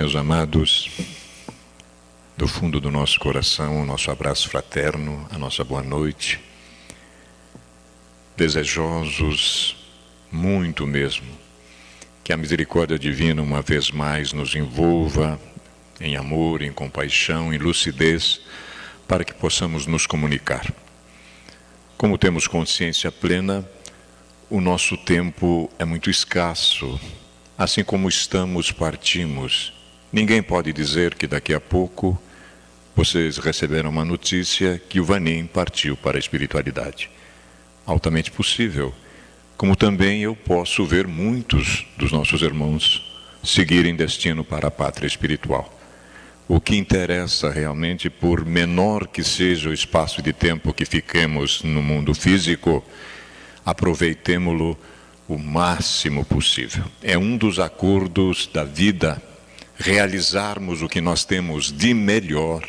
Meus amados, do fundo do nosso coração, o nosso abraço fraterno, a nossa boa noite, desejosos, muito mesmo, que a misericórdia divina uma vez mais nos envolva em amor, em compaixão, em lucidez, para que possamos nos comunicar. Como temos consciência plena, o nosso tempo é muito escasso. Assim como estamos, partimos. Ninguém pode dizer que daqui a pouco vocês receberam uma notícia que o Vanim partiu para a espiritualidade. Altamente possível. Como também eu posso ver muitos dos nossos irmãos seguirem destino para a pátria espiritual. O que interessa realmente, por menor que seja o espaço de tempo que fiquemos no mundo físico, aproveitemo-lo o máximo possível. É um dos acordos da vida, realizarmos o que nós temos de melhor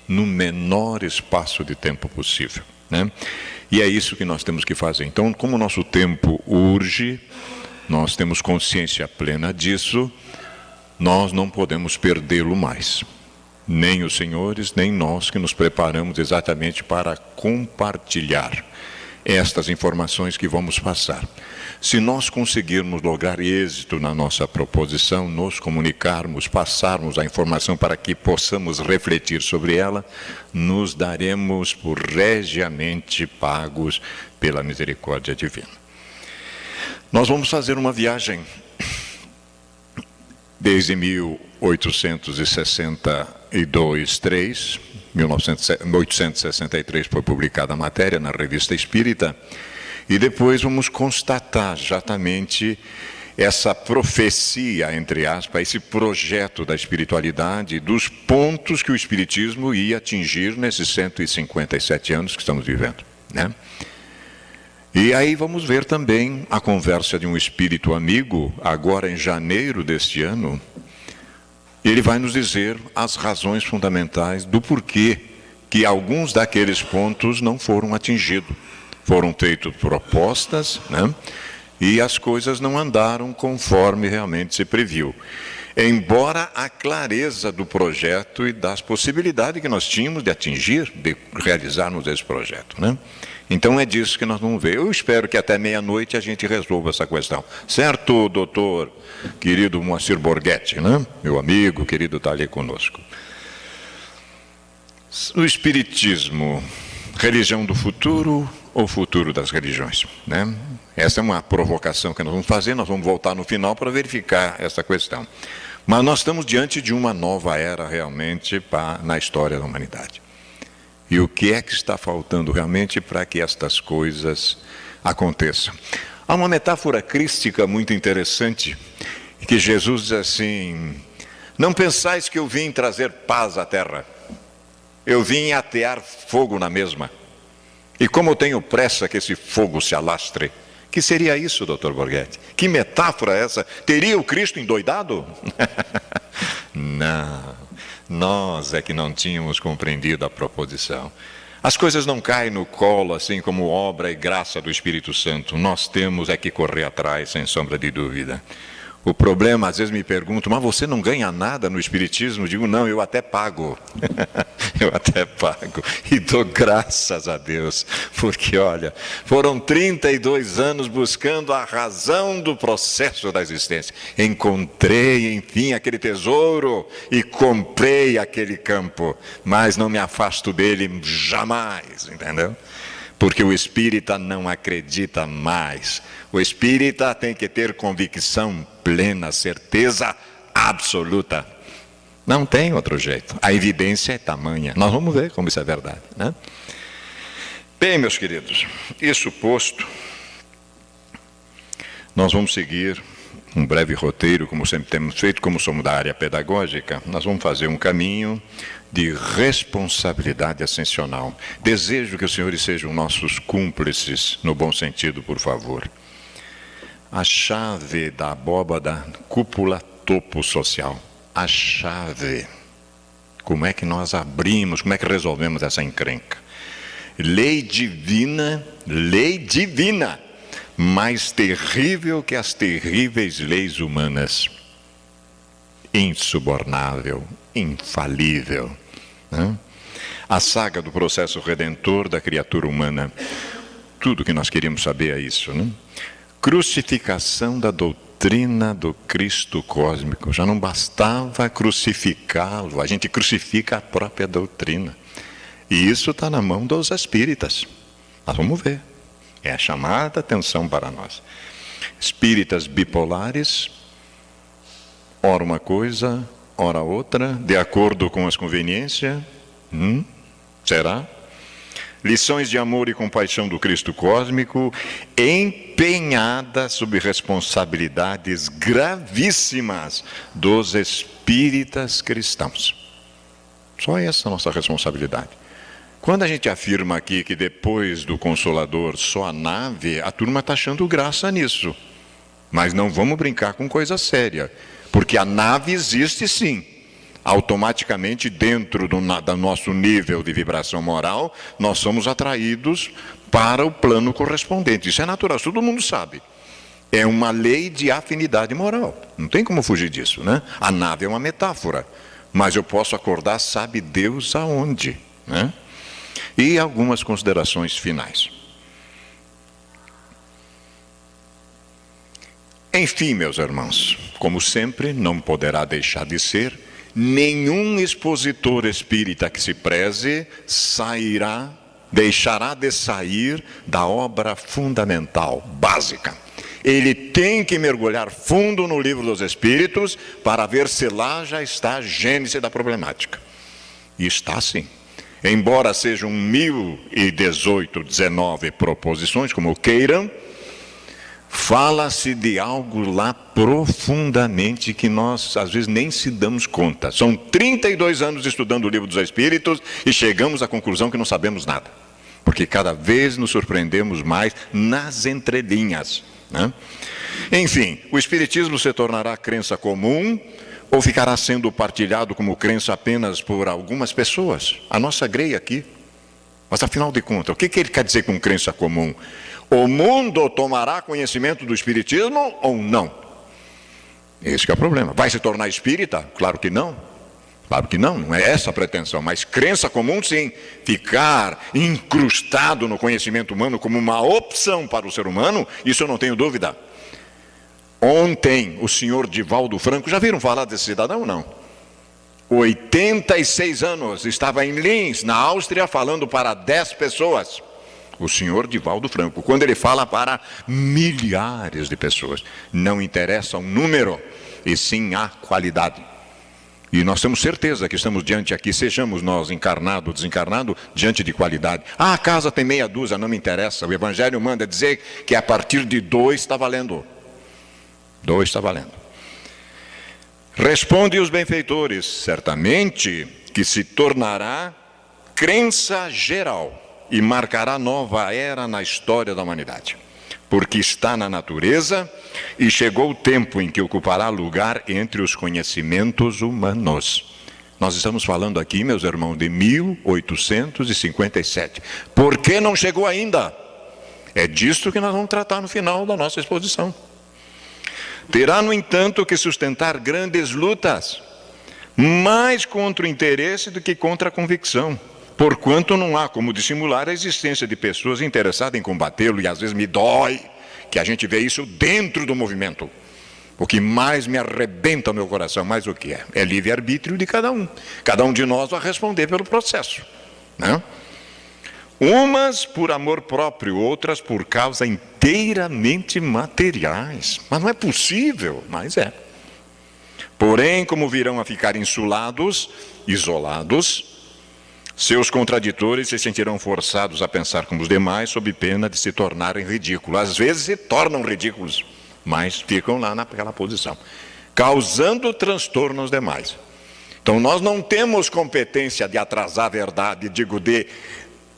no menor espaço de tempo possível, né? E é isso que nós temos que fazer. Então, como o nosso tempo urge, nós temos consciência plena disso, nós não podemos perdê-lo mais. Nem os senhores, nem nós que nos preparamos exatamente para compartilhar estas informações que vamos passar. Se nós conseguirmos lograr êxito na nossa proposição, nos comunicarmos, passarmos a informação para que possamos refletir sobre ela, nos daremos por regiamente pagos pela misericórdia divina. Nós vamos fazer uma viagem desde 1863, 1863 foi publicada a matéria na Revista Espírita, e depois vamos constatar exatamente essa profecia, entre aspas, esse projeto da espiritualidade, dos pontos que o Espiritismo ia atingir nesses 157 anos que estamos vivendo, né? E aí vamos ver também a conversa de um espírito amigo, agora em janeiro deste ano. Ele vai nos dizer as razões fundamentais do porquê que alguns daqueles pontos não foram atingidos. Foram feitas propostas, né? E as coisas não andaram conforme realmente se previu. Embora a clareza do projeto e das possibilidades que nós tínhamos de atingir, de realizarmos esse projeto, né? Então é disso que nós vamos ver. Eu espero que até meia-noite a gente resolva essa questão. Certo, doutor, querido Moacir Borghetti, né? Meu amigo, querido, está ali conosco. O Espiritismo, religião do futuro ou futuro das religiões, né? Essa é uma provocação que nós vamos fazer, nós vamos voltar no final para verificar essa questão. Mas nós estamos diante de uma nova era realmente na história da humanidade. E o que é que está faltando realmente para que estas coisas aconteçam? Há uma metáfora crística muito interessante, que Jesus diz assim: não pensais que eu vim trazer paz à terra, eu vim atear fogo na mesma. E como eu tenho pressa que esse fogo se alastre. Que seria isso, doutor Borghetti? Que metáfora é essa? Teria o Cristo endoidado? Não, nós é que não tínhamos compreendido a proposição. As coisas não caem no colo assim como obra e graça do Espírito Santo. Nós temos é que correr atrás, sem sombra de dúvida. O problema, às vezes me perguntam, mas você não ganha nada no Espiritismo? Eu digo, não, eu até pago. Eu até pago. E dou graças a Deus. Porque, olha, foram 32 anos buscando a razão do processo da existência. Encontrei, enfim, aquele tesouro e comprei aquele campo. Mas não me afasto dele jamais, entendeu? Porque o espírita não acredita mais. O espírita tem que ter convicção plena, certeza absoluta. Não tem outro jeito. A evidência é tamanha. Nós vamos ver como isso é verdade, né? Bem, meus queridos, isso posto, nós vamos seguir um breve roteiro, como sempre temos feito, como somos da área pedagógica, nós vamos fazer um caminho de responsabilidade ascensional. Desejo que os senhores sejam nossos cúmplices, no bom sentido, por favor. A chave da abóbada cúpula topo social. A chave. Como é que nós abrimos, como é que resolvemos essa encrenca? Lei divina, mais terrível que as terríveis leis humanas. insubornável, infalível, né? A saga do processo redentor da criatura humana. Tudo que nós queríamos saber é isso, né? Crucificação da doutrina do Cristo cósmico. Já não bastava crucificá-lo, a gente crucifica a própria doutrina. E isso está na mão dos espíritas. Nós vamos ver. É a chamada atenção para nós. Espíritas bipolares, ora uma coisa, ora outra, de acordo com as conveniências. Será? Lições de amor e compaixão do Cristo cósmico, empenhadas sob responsabilidades gravíssimas dos espíritas cristãos. Só essa é a nossa responsabilidade. Quando a gente afirma aqui que depois do Consolador só a nave, a turma está achando graça nisso. Mas não vamos brincar com coisa séria, porque a nave existe sim. Automaticamente, dentro do nosso nível de vibração moral, nós somos atraídos para o plano correspondente. Isso é natural, todo mundo sabe. É uma lei de afinidade moral. Não tem como fugir disso, né? A nave é uma metáfora, mas eu posso acordar, sabe Deus aonde, né? E algumas considerações finais. Enfim, meus irmãos, como sempre, não poderá deixar de ser, nenhum expositor espírita que se preze deixará de sair da obra fundamental, básica. Ele tem que mergulhar fundo no livro dos Espíritos para ver se lá já está a gênese da problemática. E está sim. Embora sejam 1018, 19 proposições, como queiram, fala-se de algo lá profundamente que nós, às vezes, nem se damos conta. São 32 anos estudando o livro dos Espíritos e chegamos à conclusão que não sabemos nada. Porque cada vez nos surpreendemos mais nas entrelinhas, né? Enfim, o Espiritismo se tornará crença comum ou ficará sendo partilhado como crença apenas por algumas pessoas? A nossa greia aqui. Mas, afinal de contas, o que ele quer dizer com crença comum? O mundo tomará conhecimento do Espiritismo ou não? Esse que é o problema. Vai se tornar espírita? Claro que não. Claro que não, não é essa a pretensão. Mas crença comum, sim. Ficar incrustado no conhecimento humano como uma opção para o ser humano, isso eu não tenho dúvida. Ontem, o senhor Divaldo Franco, já viram falar desse cidadão? Não. 86 anos, estava em Linz, na Áustria, falando para 10 pessoas. O senhor Divaldo Franco, quando ele fala para milhares de pessoas, não interessa o número, e sim a qualidade. E nós temos certeza que estamos diante aqui, sejamos nós encarnado ou desencarnado, diante de qualidade. Ah, a casa tem meia dúzia, não me interessa. O Evangelho manda dizer que a partir de 2 está valendo. 2 está valendo. Responde os benfeitores, certamente que se tornará crença geral e marcará nova era na história da humanidade, porque está na natureza e chegou o tempo em que ocupará lugar entre os conhecimentos humanos. Nós estamos falando aqui, meus irmãos, de 1857. Por que não chegou ainda? É disto que nós vamos tratar no final da nossa exposição. Terá, no entanto, que sustentar grandes lutas, mais contra o interesse do que contra a convicção, porquanto não há como dissimular a existência de pessoas interessadas em combatê-lo, e às vezes me dói que a gente vê isso dentro do movimento. O que mais me arrebenta o meu coração, mais o que é? É livre-arbítrio de cada um. Cada um de nós vai responder pelo processo, né? Umas por amor próprio, outras por causa inteiramente materiais. Mas não é possível, mas é. Porém, como virão a ficar insulados, isolados, seus contraditores se sentirão forçados a pensar como os demais, sob pena de se tornarem ridículos. Às vezes se tornam ridículos, mas ficam lá naquela posição, causando transtorno aos demais. Então nós não temos competência de atrasar a verdade, digo, de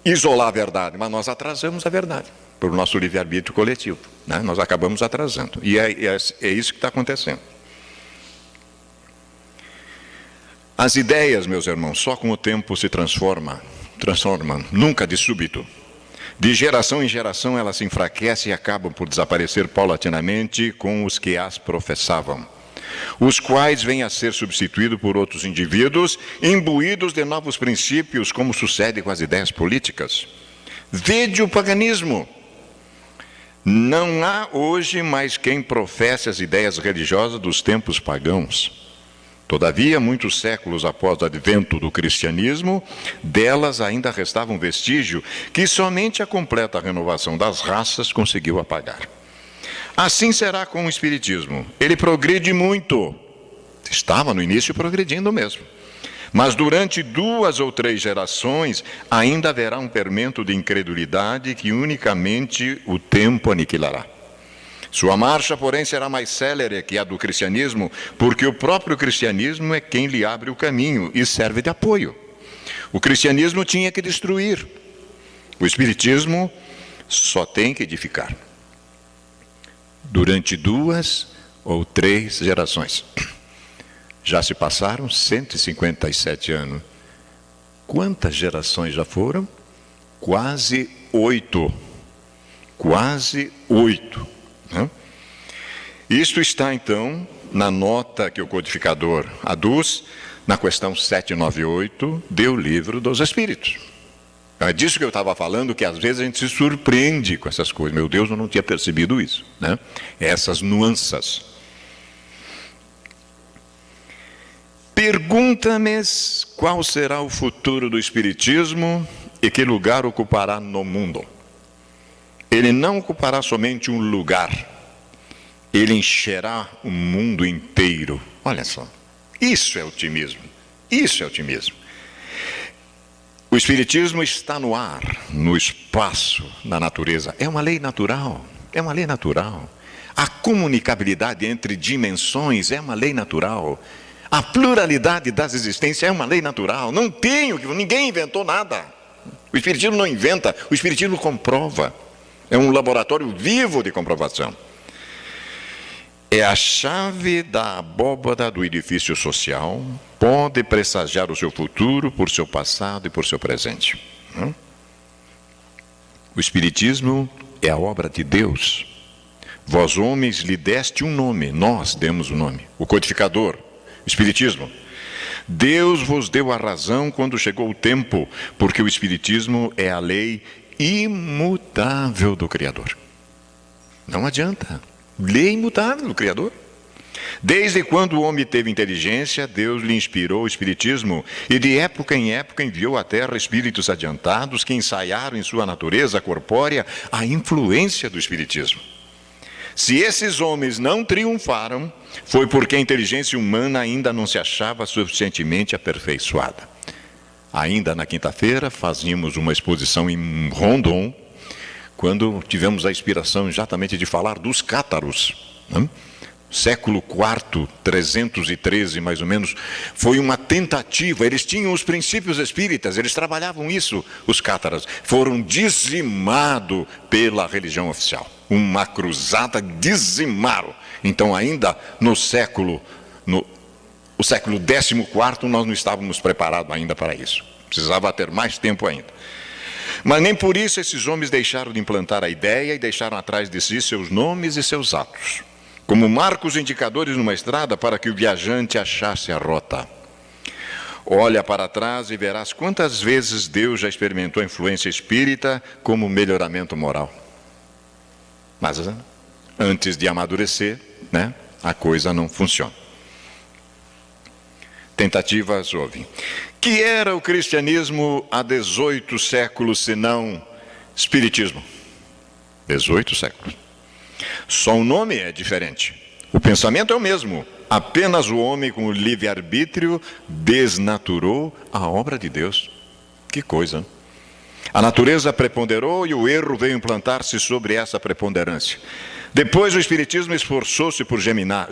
isolar a verdade, mas nós atrasamos a verdade, por nosso livre-arbítrio coletivo, né? Nós acabamos atrasando, e é isso que está acontecendo. As ideias, meus irmãos, só com o tempo se transformam, nunca de súbito. De geração em geração elas se enfraquecem e acabam por desaparecer paulatinamente com os que as professavam. os quais vêm a ser substituídos por outros indivíduos imbuídos de novos princípios, como sucede com as ideias políticas. Vede o paganismo. Não há hoje mais quem professe as ideias religiosas dos tempos pagãos. Todavia, muitos séculos após o advento do cristianismo, delas ainda restava um vestígio que somente a completa renovação das raças conseguiu apagar. Assim será com o espiritismo. Ele progride muito. Estava no início progredindo mesmo. Mas durante 2 ou 3 gerações, ainda haverá um fermento de incredulidade que unicamente o tempo aniquilará. Sua marcha, porém, será mais célere que a do cristianismo, porque o próprio cristianismo é quem lhe abre o caminho e serve de apoio. O cristianismo tinha que destruir. O espiritismo só tem que edificar. Durante 2 ou 3 gerações. Já se passaram 157 anos. Quantas gerações já foram? Quase 8. Quase 8. Isto está, então, na nota que o codificador aduz, na questão 798 do Livro dos Espíritos. É disso que eu estava falando, que às vezes a gente se surpreende com essas coisas. Meu Deus, eu não tinha percebido isso, né? Essas nuances. Pergunta-me qual será o futuro do Espiritismo e que lugar ocupará no mundo. Ele não ocupará somente um lugar. Ele encherá o mundo inteiro. Olha só, isso é otimismo. Isso é otimismo. O Espiritismo está no ar, no espaço, na natureza. É uma lei natural. É uma lei natural. A comunicabilidade entre dimensões é uma lei natural. A pluralidade das existências é uma lei natural. Ninguém inventou nada. O Espiritismo não inventa, o Espiritismo comprova. É um laboratório vivo de comprovação. É a chave da abóbada do edifício social, pode pressagiar o seu futuro por seu passado e por seu presente. O Espiritismo é a obra de Deus. Vós, homens, lhe deste um nome, nós demos o nome. O codificador, o Espiritismo. Deus vos deu a razão quando chegou o tempo, porque o Espiritismo é a lei imutável do Criador. Não adianta. Lei imutável do Criador. Desde quando o homem teve inteligência, Deus lhe inspirou o Espiritismo e de época em época enviou à Terra espíritos adiantados que ensaiaram em sua natureza corpórea a influência do Espiritismo. Se esses homens não triunfaram, foi porque a inteligência humana ainda não se achava suficientemente aperfeiçoada. Ainda na quinta-feira fazíamos uma exposição em Rondon, quando tivemos a inspiração exatamente de falar dos cátaros, século IV, 313 mais ou menos, foi uma tentativa. Eles tinham os princípios espíritas, eles trabalhavam isso, os cátaros. Foram dizimados pela religião oficial. Uma cruzada, dizimaram. Então ainda no século XIV, nós não estávamos preparados ainda para isso. Precisava ter mais tempo ainda. Mas nem por isso esses homens deixaram de implantar a ideia e deixaram atrás de si seus nomes e seus atos, como marcos indicadores numa estrada para que o viajante achasse a rota. Olha para trás e verás quantas vezes Deus já experimentou a influência espírita como melhoramento moral. Mas antes de amadurecer, a coisa não funciona. Tentativas houve. Que era o cristianismo há 18 séculos, se não espiritismo? 18 séculos. Só o nome é diferente. O pensamento é o mesmo. Apenas o homem com o livre-arbítrio desnaturou a obra de Deus. Que coisa. A natureza preponderou e o erro veio implantar-se sobre essa preponderância. Depois o Espiritismo esforçou-se por germinar,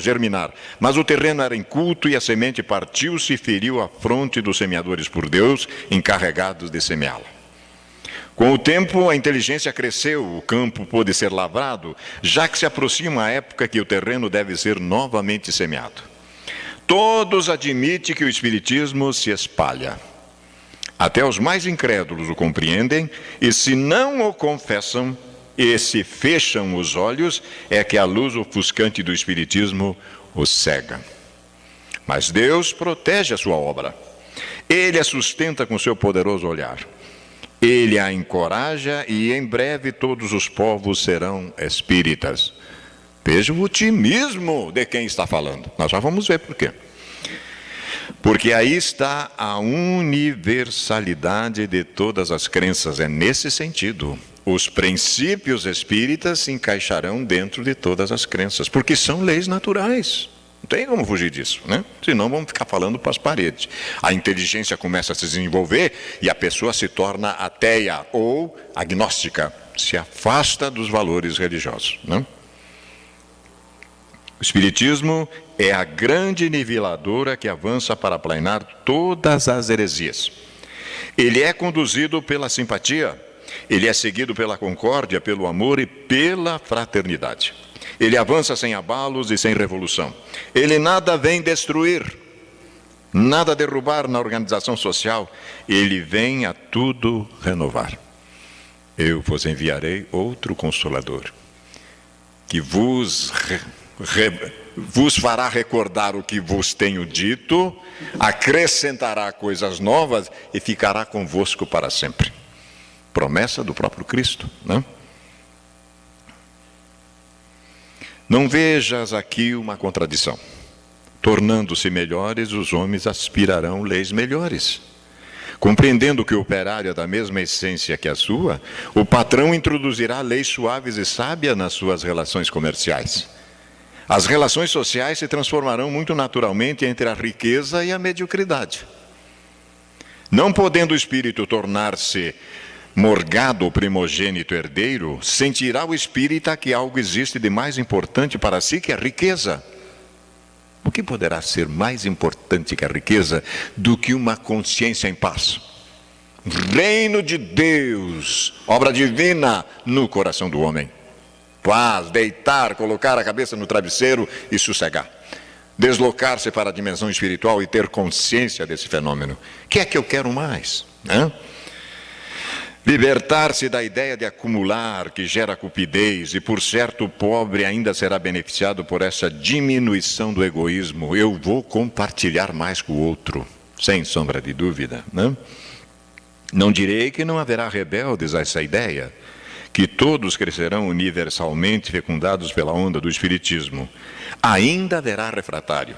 mas o terreno era inculto e a semente partiu-se e feriu a fronte dos semeadores por Deus, encarregados de semeá-la. Com o tempo, a inteligência cresceu, o campo pôde ser lavrado, já que se aproxima a época que o terreno deve ser novamente semeado. Todos admitem que o Espiritismo se espalha. Até os mais incrédulos o compreendem, e se não o confessam, e se fecham os olhos, é que a luz ofuscante do Espiritismo os cega. Mas Deus protege a sua obra. Ele a sustenta com seu poderoso olhar. Ele a encoraja e em breve todos os povos serão espíritas. Veja o otimismo de quem está falando. Nós já vamos ver por quê. Porque aí está a universalidade de todas as crenças. É nesse sentido. Os princípios espíritas se encaixarão dentro de todas as crenças, porque são leis naturais. Não tem como fugir disso, né? Senão vamos ficar falando para as paredes. A inteligência começa a se desenvolver e a pessoa se torna ateia ou agnóstica, se afasta dos valores religiosos, né? O Espiritismo é a grande niveladora que avança para aplanar todas as heresias. Ele é conduzido pela simpatia, ele é seguido pela concórdia, pelo amor e pela fraternidade. Ele avança sem abalos e sem revolução. Ele nada vem destruir, nada derrubar na organização social. Ele vem a tudo renovar. Eu vos enviarei outro Consolador, que vos fará recordar o que vos tenho dito, acrescentará coisas novas e ficará convosco para sempre. Promessa do próprio Cristo, né? Não vejas aqui uma contradição. Tornando-se melhores, os homens aspirarão leis melhores. Compreendendo que o operário é da mesma essência que a sua, o patrão introduzirá leis suaves e sábias nas suas relações comerciais. As relações sociais se transformarão muito naturalmente entre a riqueza e a mediocridade. Não podendo o espírito tornar-se morgado ou primogênito herdeiro, sentirá o espírita que algo existe de mais importante para si que a riqueza. O que poderá ser mais importante que a riqueza do que uma consciência em paz? Reino de Deus, obra divina no coração do homem. Paz, deitar, colocar a cabeça no travesseiro e sossegar. Deslocar-se para a dimensão espiritual e ter consciência desse fenômeno. O que é que eu quero mais? Libertar-se da ideia de acumular, que gera cupidez, e por certo o pobre ainda será beneficiado por essa diminuição do egoísmo. Eu vou compartilhar mais com o outro, sem sombra de dúvida, né? Não direi que não haverá rebeldes a essa ideia, que todos crescerão universalmente fecundados pela onda do Espiritismo. Ainda haverá refratário.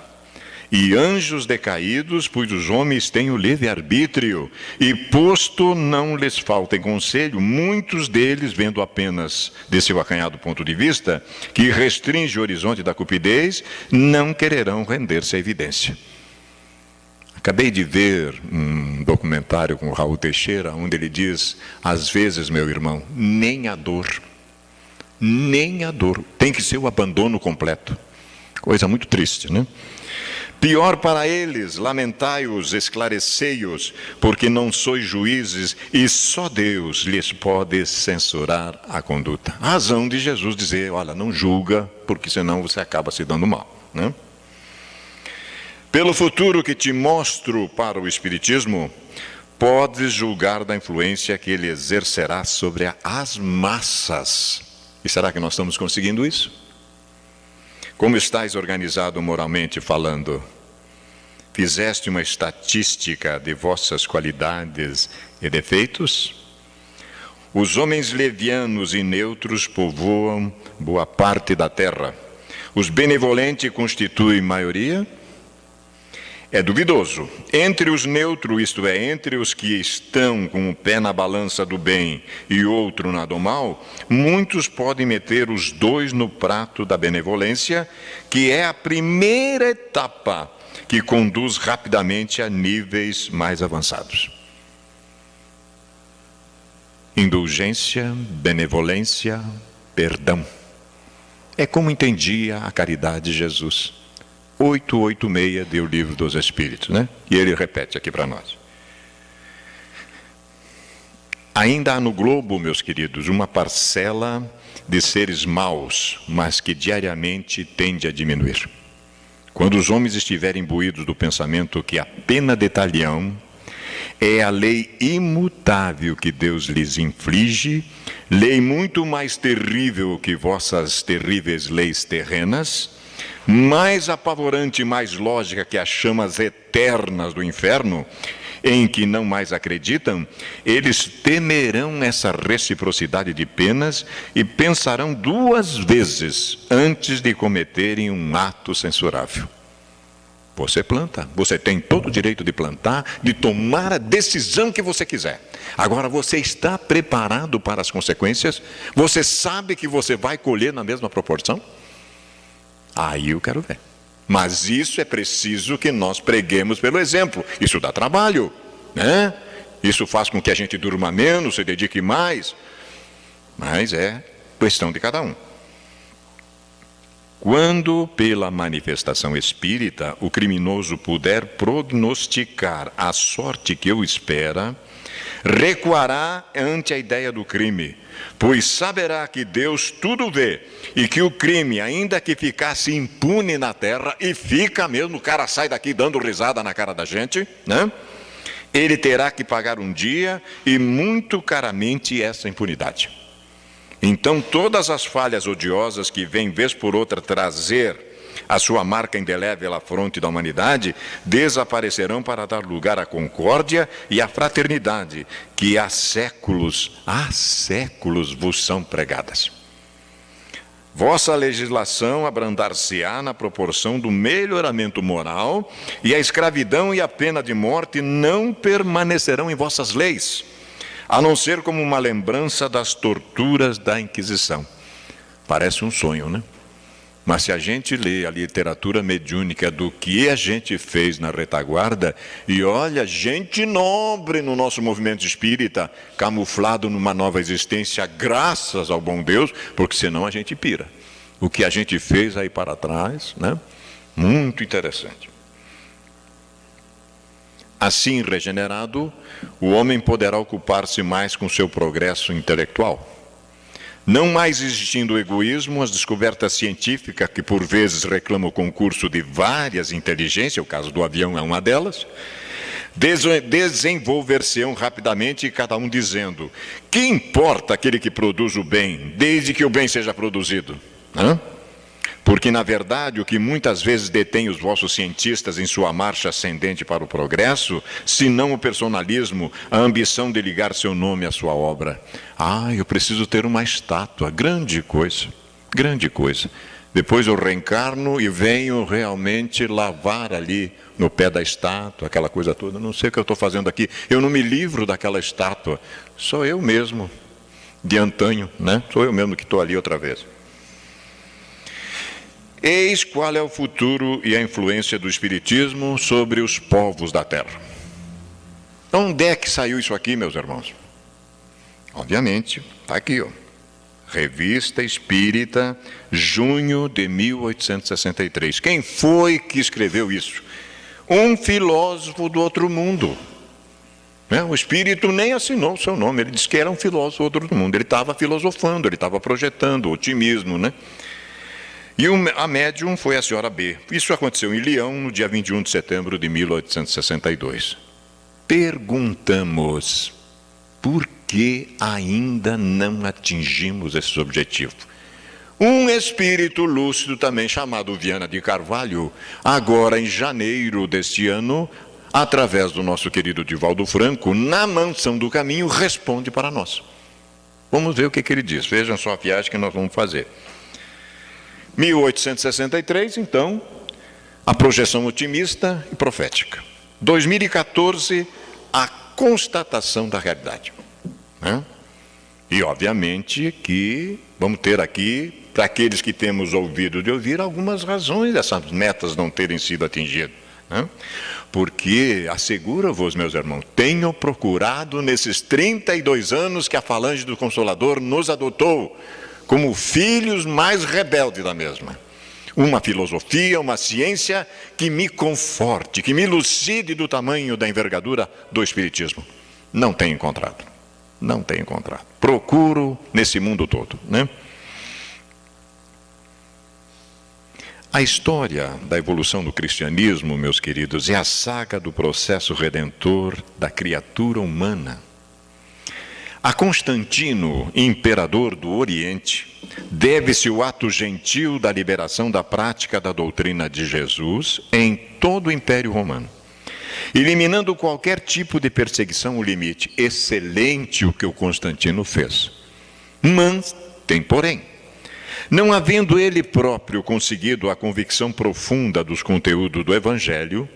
E anjos decaídos, pois os homens têm o livre-arbítrio, e posto não lhes faltem conselho, muitos deles, vendo apenas de seu acanhado ponto de vista, que restringe o horizonte da cupidez, não quererão render-se à evidência. Acabei de ver um documentário com o Raul Teixeira, onde ele diz, às vezes, meu irmão, nem a dor, tem que ser o abandono completo. Coisa muito triste, né? Pior para eles, lamentai-os, esclarecei-os, porque não sois juízes e só Deus lhes pode censurar a conduta. A razão de Jesus dizer, olha, não julga, porque senão você acaba se dando mal, né? Pelo futuro que te mostro para o Espiritismo, podes julgar da influência que ele exercerá sobre as massas. E será que nós estamos conseguindo isso? Como estáis organizado moralmente falando? Fizeste uma estatística de vossas qualidades e defeitos? Os homens levianos e neutros povoam boa parte da terra. Os benevolentes constituem maioria? É duvidoso. Entre os neutros, isto é, entre os que estão com o pé na balança do bem e outro na do mal, muitos podem meter os dois no prato da benevolência, que é a primeira etapa que conduz rapidamente a níveis mais avançados. Indulgência, benevolência, perdão. É como entendia a caridade de Jesus. 886 do Livro dos Espíritos, né? E ele repete aqui para nós. Ainda há no globo, meus queridos, uma parcela de seres maus, mas que diariamente tende a diminuir. Quando os homens estiverem imbuídos do pensamento que a pena de talião é a lei imutável que Deus lhes inflige, lei muito mais terrível que vossas terríveis leis terrenas, mais apavorante e mais lógica que as chamas eternas do inferno, em que não mais acreditam, eles temerão essa reciprocidade de penas e pensarão 2 vezes antes de cometerem um ato censurável. Você planta, você tem todo o direito de plantar, de tomar a decisão que você quiser. Agora, você está preparado para as consequências? Você sabe que você vai colher na mesma proporção? Aí eu quero ver. Mas isso é preciso que nós preguemos pelo exemplo. Isso dá trabalho, né? Isso faz com que a gente durma menos, se dedique mais. Mas é questão de cada um. Quando, pela manifestação espírita, o criminoso puder prognosticar a sorte que o espera, recuará ante a ideia do crime, pois saberá que Deus tudo vê e que o crime, ainda que ficasse impune na terra, e fica mesmo, o cara sai daqui dando risada na cara da gente, né? Ele terá que pagar um dia e muito caramente essa impunidade. Então, todas as falhas odiosas que vêm vez por outra trazer a sua marca indelével à fronte da humanidade, desaparecerão para dar lugar à concórdia e à fraternidade, que há séculos vos são pregadas. Vossa legislação abrandar-se-á na proporção do melhoramento moral, e a escravidão e a pena de morte não permanecerão em vossas leis, a não ser como uma lembrança das torturas da Inquisição. Parece um sonho, né? Mas se a gente lê a literatura mediúnica do que a gente fez na retaguarda, e olha, gente nobre no nosso movimento espírita, camuflado numa nova existência, graças ao bom Deus, porque senão a gente pira. O que a gente fez aí para trás, né? Muito interessante. Assim regenerado, o homem poderá ocupar-se mais com seu progresso intelectual. Não mais existindo o egoísmo, as descobertas científicas que por vezes reclamam o concurso de várias inteligências, o caso do avião é uma delas, desenvolver-se-ão rapidamente, cada um dizendo: que importa aquele que produz o bem, desde que o bem seja produzido? Porque, na verdade, o que muitas vezes detém os vossos cientistas em sua marcha ascendente para o progresso, se não o personalismo, a ambição de ligar seu nome à sua obra. Eu preciso ter uma estátua, grande coisa, grande coisa. Depois eu reencarno e venho realmente lavar ali no pé da estátua, aquela coisa toda. Não sei o que eu estou fazendo aqui, eu não me livro daquela estátua. Sou eu mesmo, de antanho, né? Sou eu mesmo que estou ali outra vez. Eis qual é o futuro e a influência do Espiritismo sobre os povos da Terra. Onde é que saiu isso aqui, meus irmãos? Obviamente, está aqui, ó. Revista Espírita, junho de 1863. Quem foi que escreveu isso? Um filósofo do outro mundo. O Espírito nem assinou o seu nome, ele disse que era um filósofo do outro mundo. Ele estava filosofando, ele estava projetando otimismo, né? E a médium foi a senhora B. Isso aconteceu em Leão, no dia 21 de setembro de 1862. Perguntamos, por que ainda não atingimos esses objetivos? Um espírito lúcido, também chamado Viana de Carvalho, agora em janeiro deste ano, através do nosso querido Divaldo Franco, na Mansão do Caminho, responde para nós. Vamos ver o que ele diz. Vejam só a viagem que nós vamos fazer. 1863, então, a projeção otimista e profética. 2014, a constatação da realidade. E, obviamente, que vamos ter aqui, para aqueles que temos ouvido de ouvir, algumas razões dessas metas não terem sido atingidas. Porque, asseguro-vos, meus irmãos, tenho procurado nesses 32 anos que a Falange do Consolador nos adotou, como filhos mais rebeldes da mesma. Uma filosofia, uma ciência que me conforte, que me elucide do tamanho da envergadura do Espiritismo. Não tenho encontrado. Não tenho encontrado. Procuro nesse mundo todo, né? A história da evolução do cristianismo, meus queridos, é a saga do processo redentor da criatura humana. A Constantino, imperador do Oriente, deve-se o ato gentil da liberação da prática da doutrina de Jesus em todo o Império Romano, eliminando qualquer tipo de perseguição ou limite. Excelente o que o Constantino fez. Mas tem porém. Não havendo ele próprio conseguido a convicção profunda dos conteúdos do Evangelho,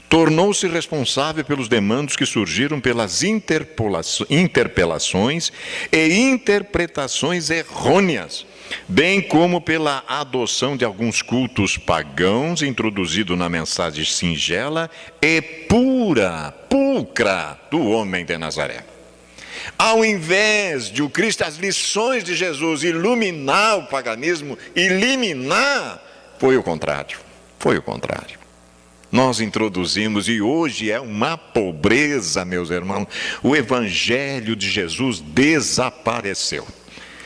tornou-se responsável pelos demandos que surgiram pelas interpelações e interpretações errôneas, bem como pela adoção de alguns cultos pagãos introduzidos na mensagem singela e pulcra do homem de Nazaré. Ao invés de o Cristo, as lições de Jesus iluminar o paganismo, eliminar, foi o contrário. Nós introduzimos, e hoje é uma pobreza, meus irmãos, o Evangelho de Jesus desapareceu.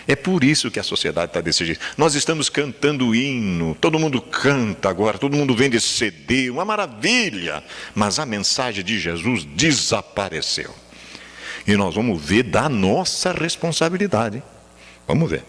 É por isso que a sociedade está desse jeito. Nós estamos cantando hino, todo mundo canta agora, todo mundo vende CD, uma maravilha, mas a mensagem de Jesus desapareceu. E nós vamos ver da nossa responsabilidade, hein? Vamos ver.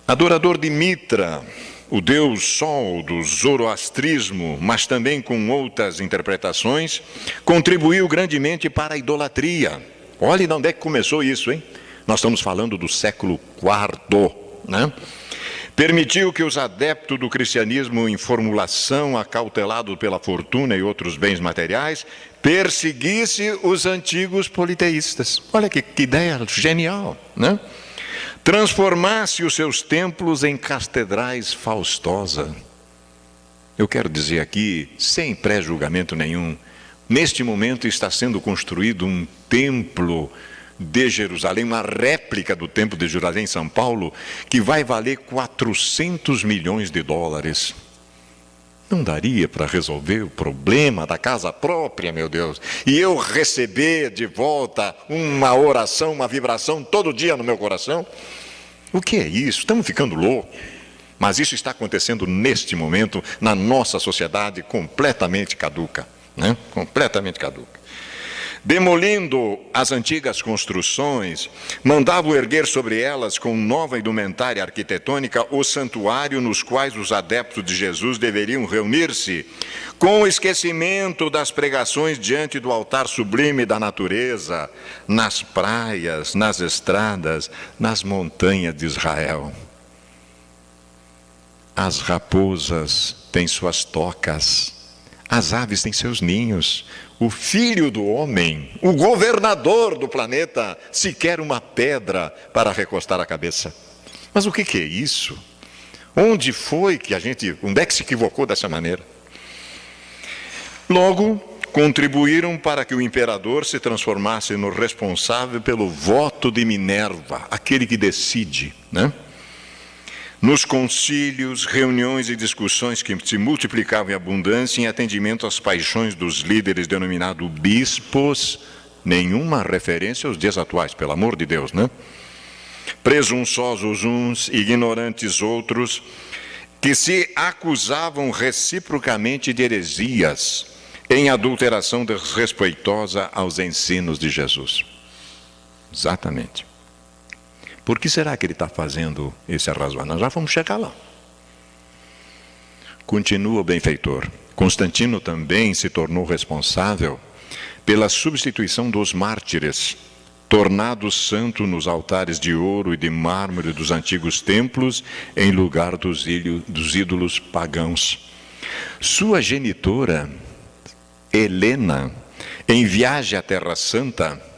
Adorador de Mitra, o Deus Sol do zoroastrismo, mas também com outras interpretações, contribuiu grandemente para a idolatria. Olha de onde é que começou isso, hein? Nós estamos falando do século IV, né? Permitiu que os adeptos do cristianismo em formulação, acautelado pela fortuna e outros bens materiais, perseguisse os antigos politeístas. Olha que ideia genial, né? Transformasse os seus templos em catedrais faustosas. Eu quero dizer aqui, sem pré-julgamento nenhum, neste momento está sendo construído um templo de Jerusalém, uma réplica do templo de Jerusalém em São Paulo, que vai valer 400 milhões de dólares. Não daria para resolver o problema da casa própria, meu Deus, e eu receber de volta uma oração, uma vibração todo dia no meu coração? O que é isso? Estamos ficando loucos. Mas isso está acontecendo neste momento na nossa sociedade completamente caduca, né? Completamente caduca. Demolindo as antigas construções, mandava erguer sobre elas com nova indumentária arquitetônica o santuário nos quais os adeptos de Jesus deveriam reunir-se, com o esquecimento das pregações diante do altar sublime da natureza, nas praias, nas estradas, nas montanhas de Israel. As raposas têm suas tocas, as aves têm seus ninhos. O filho do homem, o governador do planeta, sequer uma pedra para recostar a cabeça. Mas o que é isso? Onde é que se equivocou dessa maneira? Logo, contribuíram para que o imperador se transformasse no responsável pelo voto de Minerva, aquele que decide, né? Nos concílios, reuniões e discussões que se multiplicavam em abundância em atendimento às paixões dos líderes denominados bispos, nenhuma referência aos dias atuais, pelo amor de Deus, né? Presunçosos uns, ignorantes outros, que se acusavam reciprocamente de heresias, em adulteração desrespeitosa aos ensinos de Jesus. Exatamente. Por que será que ele está fazendo esse arrazoar? Nós já vamos chegar lá. Continua o benfeitor. Constantino também se tornou responsável pela substituição dos mártires, tornados santos nos altares de ouro e de mármore dos antigos templos, em lugar dos ídolos pagãos. Sua genitora, Helena, em viagem à Terra Santa,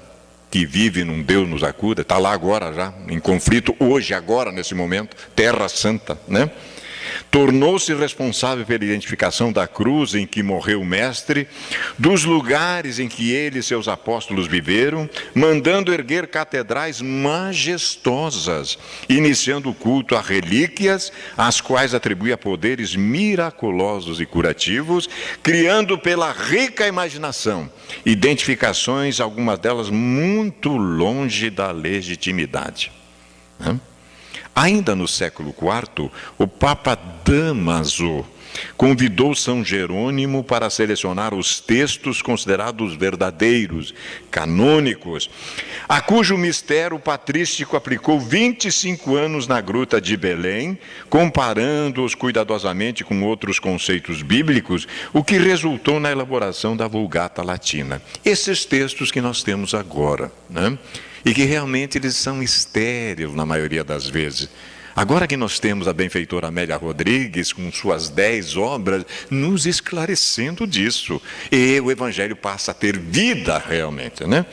que vive num Deus nos acuda, está lá agora já, em conflito, hoje, agora, nesse momento, Terra Santa, né? Tornou-se responsável pela identificação da cruz em que morreu o Mestre, dos lugares em que ele e seus apóstolos viveram, mandando erguer catedrais majestosas, iniciando o culto a relíquias, às quais atribuía poderes miraculosos e curativos, criando pela rica imaginação identificações, algumas delas muito longe da legitimidade, né? Ainda no século IV, o Papa Dámaso convidou São Jerônimo para selecionar os textos considerados verdadeiros, canônicos, a cujo mistério patrístico aplicou 25 anos na Gruta de Belém, comparando-os cuidadosamente com outros conceitos bíblicos, o que resultou na elaboração da Vulgata Latina. Esses textos que nós temos agora, né? E que realmente eles são estéreis na maioria das vezes. Agora que nós temos a benfeitora Amélia Rodrigues, com suas 10 obras, nos esclarecendo disso. E o Evangelho passa a ter vida realmente, né?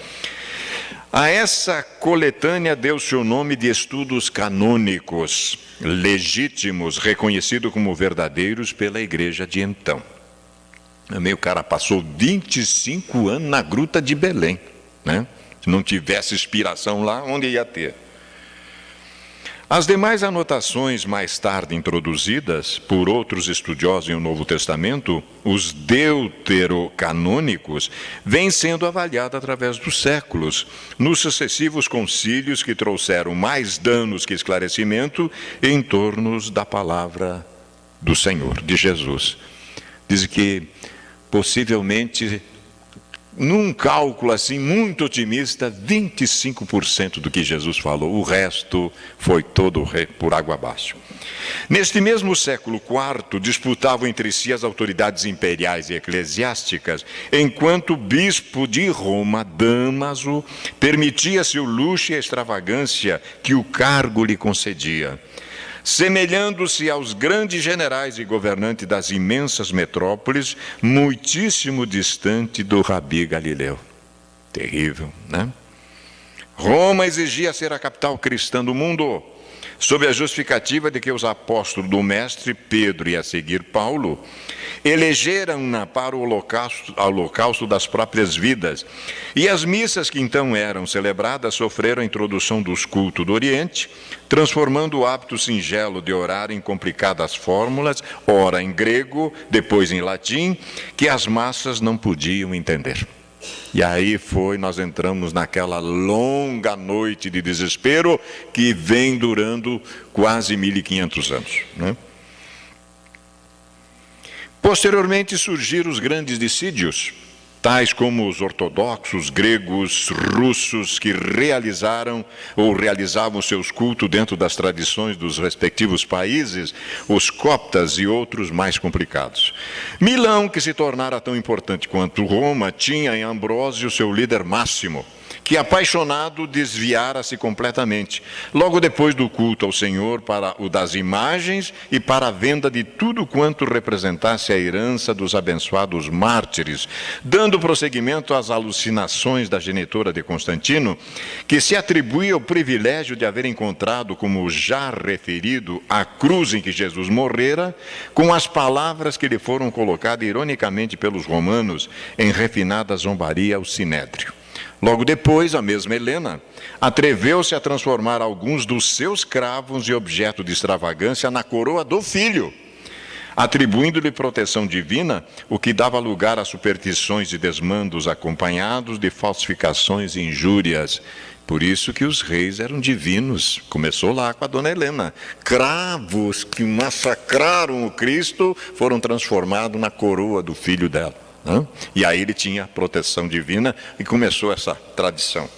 A essa coletânea deu-se o nome de estudos canônicos, legítimos, reconhecidos como verdadeiros pela Igreja de então. O cara passou 25 anos na Gruta de Belém, né? Se não tivesse inspiração lá, onde ia ter? As demais anotações mais tarde introduzidas por outros estudiosos no Novo Testamento, os deuterocanônicos, vêm sendo avaliadas através dos séculos, nos sucessivos concílios que trouxeram mais danos que esclarecimento em torno da palavra do Senhor, de Jesus. Diz que, possivelmente, num cálculo assim muito otimista, 25% do que Jesus falou, o resto foi todo por água abaixo. Neste mesmo século IV, disputavam entre si as autoridades imperiais e eclesiásticas, enquanto o bispo de Roma, Dámaso, permitia-se o luxo e a extravagância que o cargo lhe concedia, semelhando-se aos grandes generais e governantes das imensas metrópoles, muitíssimo distante do Rabi Galileu. Terrível, né? Roma exigia ser a capital cristã do mundo, sob a justificativa de que os apóstolos do mestre Pedro e a seguir Paulo elegeram-na para o holocausto das próprias vidas. E as missas que então eram celebradas sofreram a introdução dos cultos do Oriente, transformando o hábito singelo de orar em complicadas fórmulas, ora em grego, depois em latim, que as massas não podiam entender. E aí nós entramos naquela longa noite de desespero que vem durando quase 1500 anos, né? Posteriormente surgiram os grandes dissídios, tais como os ortodoxos, gregos, russos, que realizavam seus cultos dentro das tradições dos respectivos países, os coptas e outros mais complicados. Milão, que se tornara tão importante quanto Roma, tinha em Ambrósio seu líder máximo, que apaixonado desviara-se completamente, logo depois do culto ao Senhor, para o das imagens e para a venda de tudo quanto representasse a herança dos abençoados mártires, dando prosseguimento às alucinações da genitora de Constantino, que se atribuía o privilégio de haver encontrado, como já referido, a cruz em que Jesus morrera, com as palavras que lhe foram colocadas ironicamente pelos romanos em refinada zombaria ao Sinédrio. Logo depois, a mesma Helena atreveu-se a transformar alguns dos seus cravos e objeto de extravagância na coroa do filho, atribuindo-lhe proteção divina, o que dava lugar a superstições e desmandos acompanhados de falsificações e injúrias. Por isso que os reis eram divinos. Começou lá com a dona Helena. Cravos que massacraram o Cristo foram transformados na coroa do filho dela. E aí ele tinha proteção divina e começou essa tradição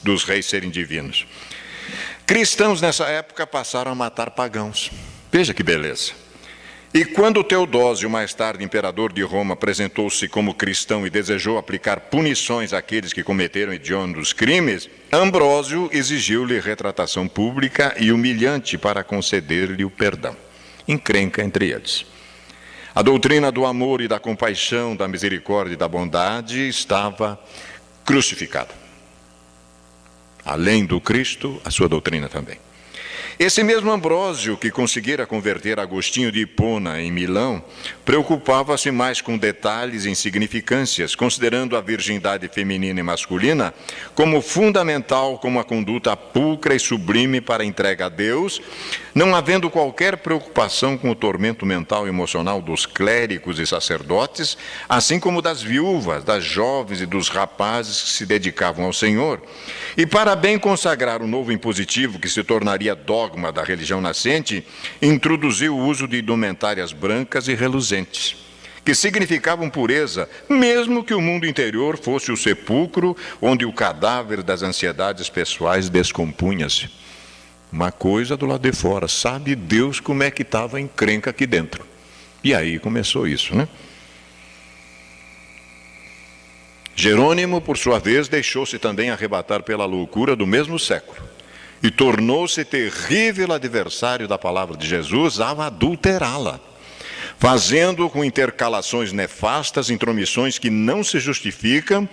dos reis serem divinos. Cristãos nessa época passaram a matar pagãos. Veja que beleza. E quando Teodósio, mais tarde imperador de Roma, apresentou-se como cristão e desejou aplicar punições àqueles que cometeram hediondos crimes, Ambrósio exigiu-lhe retratação pública e humilhante para conceder-lhe o perdão. Encrenca entre eles. A doutrina do amor e da compaixão, da misericórdia e da bondade estava crucificada. Além do Cristo, a sua doutrina também. Esse mesmo Ambrósio, que conseguira converter Agostinho de Hipona em Milão, preocupava-se mais com detalhes e insignificâncias, considerando a virgindade feminina e masculina como fundamental como a conduta pulcra e sublime para a entrega a Deus, não havendo qualquer preocupação com o tormento mental e emocional dos clérigos e sacerdotes, assim como das viúvas, das jovens e dos rapazes que se dedicavam ao Senhor. E para bem consagrar o novo impositivo que se tornaria dogma dogma da religião nascente, introduziu o uso de indumentárias brancas e reluzentes, que significavam pureza, mesmo que o mundo interior fosse o sepulcro onde o cadáver das ansiedades pessoais descompunha-se. Uma coisa do lado de fora, sabe Deus como é que estava a encrenca aqui dentro. E aí começou isso, né? Jerônimo, por sua vez, deixou-se também arrebatar pela loucura do mesmo século e tornou-se terrível adversário da palavra de Jesus ao adulterá-la, fazendo com intercalações nefastas, intromissões que não se justificam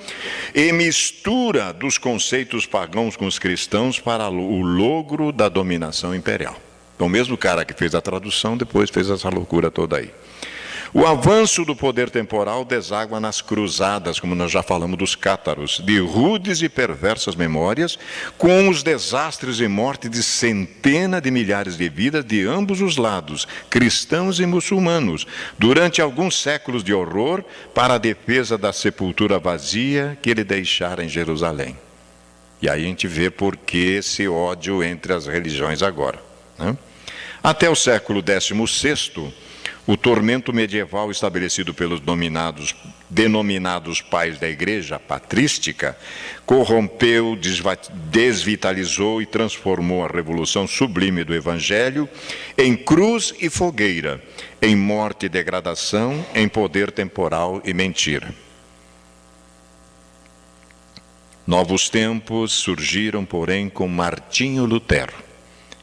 e mistura dos conceitos pagãos com os cristãos para o logro da dominação imperial. Então, o mesmo cara que fez a tradução, depois fez essa loucura toda aí. O avanço do poder temporal deságua nas cruzadas, como nós já falamos dos cátaros, de rudes e perversas memórias, com os desastres e morte de centenas de milhares de vidas de ambos os lados, cristãos e muçulmanos, durante alguns séculos de horror para a defesa da sepultura vazia que ele deixara em Jerusalém. E aí a gente vê por que esse ódio entre as religiões agora, né? Até o século XVI, o tormento medieval estabelecido pelos denominados pais da igreja patrística corrompeu, desvitalizou e transformou a revolução sublime do evangelho em cruz e fogueira, em morte e degradação, em poder temporal e mentira. Novos tempos surgiram, porém, com Martinho Lutero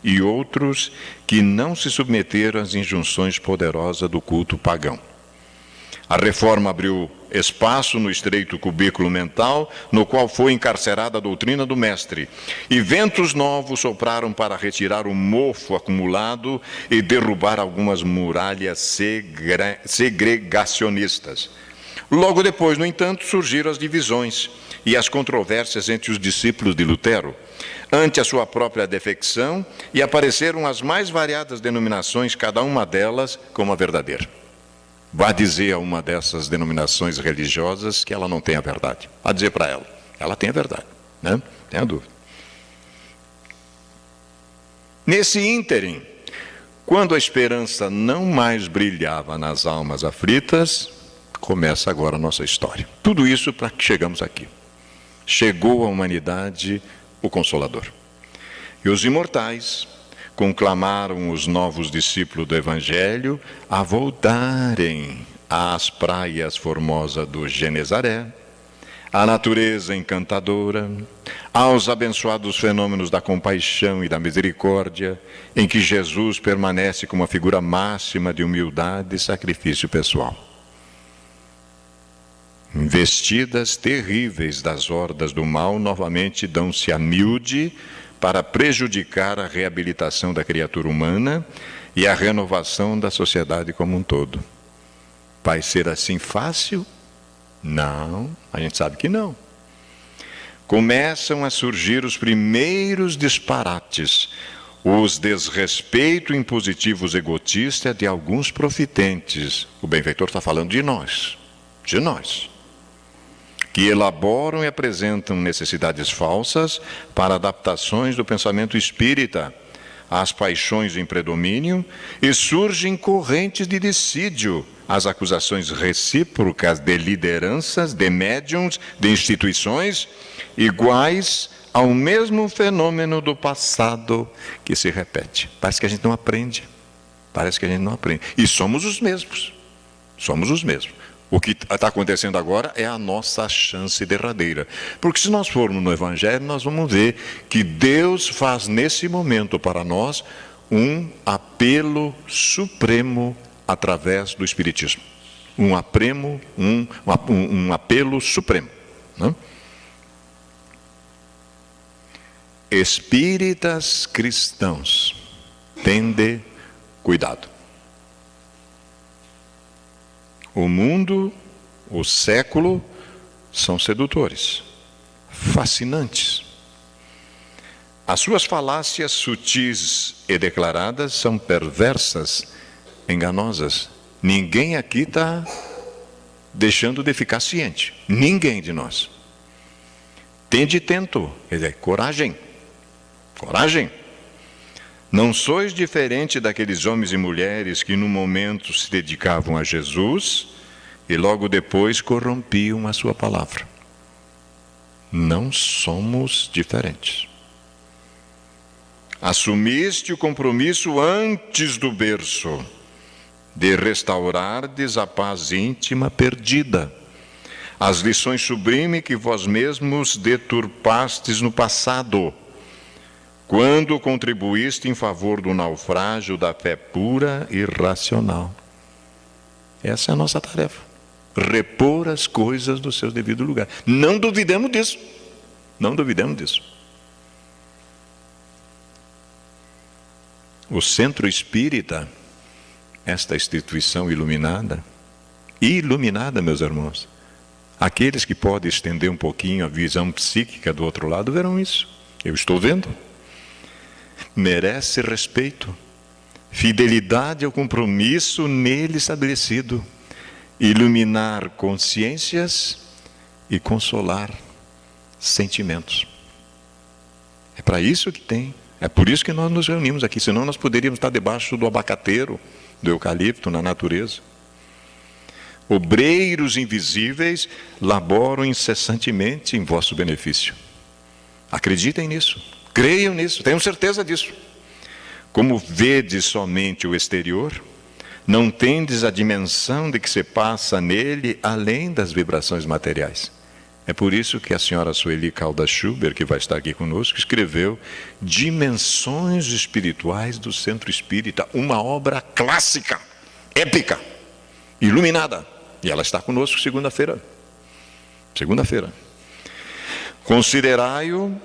e outros que não se submeteram às injunções poderosas do culto pagão. A reforma abriu espaço no estreito cubículo mental, no qual foi encarcerada a doutrina do mestre, e ventos novos sopraram para retirar o mofo acumulado e derrubar algumas muralhas segregacionistas. Logo depois, no entanto, surgiram as divisões e as controvérsias entre os discípulos de Lutero, ante a sua própria defecção, e apareceram as mais variadas denominações, cada uma delas como a verdadeira. Vá dizer a uma dessas denominações religiosas que ela não tem a verdade. Vá dizer para ela tem a verdade, né? Tem a dúvida. Nesse ínterim, quando a esperança não mais brilhava nas almas aflitas, começa agora a nossa história. Tudo isso para que chegamos aqui. Chegou à humanidade o Consolador. E os imortais conclamaram os novos discípulos do Evangelho a voltarem às praias formosas do Genezaré, à natureza encantadora, aos abençoados fenômenos da compaixão e da misericórdia, em que Jesus permanece como a figura máxima de humildade e sacrifício pessoal. Investidas terríveis das hordas do mal, novamente dão-se a miúde para prejudicar a reabilitação da criatura humana e a renovação da sociedade como um todo. Vai ser assim fácil? Não, a gente sabe que não. Começam a surgir os primeiros disparates, os desrespeitos impositivos egotistas de alguns profitentes. O benfeitor está falando de nós, que elaboram e apresentam necessidades falsas para adaptações do pensamento espírita às paixões em predomínio, e surgem correntes de dissídio, as acusações recíprocas de lideranças, de médiuns, de instituições, iguais ao mesmo fenômeno do passado que se repete. Parece que a gente não aprende. E somos os mesmos. O que está acontecendo agora é a nossa chance derradeira. Porque se nós formos no Evangelho, nós vamos ver que Deus faz nesse momento para nós um apelo supremo através do Espiritismo. Um apelo supremo. Não? Espíritas cristãos, tende cuidado. O mundo, o século, são sedutores, fascinantes. As suas falácias sutis e declaradas são perversas, enganosas. Ninguém aqui está deixando de ficar ciente. Ninguém de nós. Tende tento, quer dizer, coragem. Não sois diferente daqueles homens e mulheres que no momento se dedicavam a Jesus e logo depois corrompiam a sua palavra. Não somos diferentes. Assumiste o compromisso antes do berço de restaurardes a paz íntima perdida, as lições sublimes que vós mesmos deturpastes no passado, quando contribuíste em favor do naufrágio da fé pura e racional. Essa é a nossa tarefa. Repor as coisas no seu devido lugar. Não duvidemos disso. Não duvidemos disso. O Centro Espírita, esta instituição iluminada, meus irmãos, aqueles que podem estender um pouquinho a visão psíquica do outro lado verão isso. Eu estou vendo. Merece respeito, fidelidade ao compromisso nele estabelecido, iluminar consciências e consolar sentimentos. É para isso que tem, é por isso que nós nos reunimos aqui, senão nós poderíamos estar debaixo do abacateiro, do eucalipto, na natureza. Obreiros invisíveis laboram incessantemente em vosso benefício. Acreditem nisso, creiam nisso, tenham certeza disso. Como vedes somente o exterior, não tendes a dimensão de que se passa nele além das vibrações materiais. É por isso que a senhora Sueli Caldas Schubert, que vai estar aqui conosco, escreveu Dimensões Espirituais do Centro Espírita, uma obra clássica, épica, iluminada. E ela está conosco segunda-feira. Considerai-o,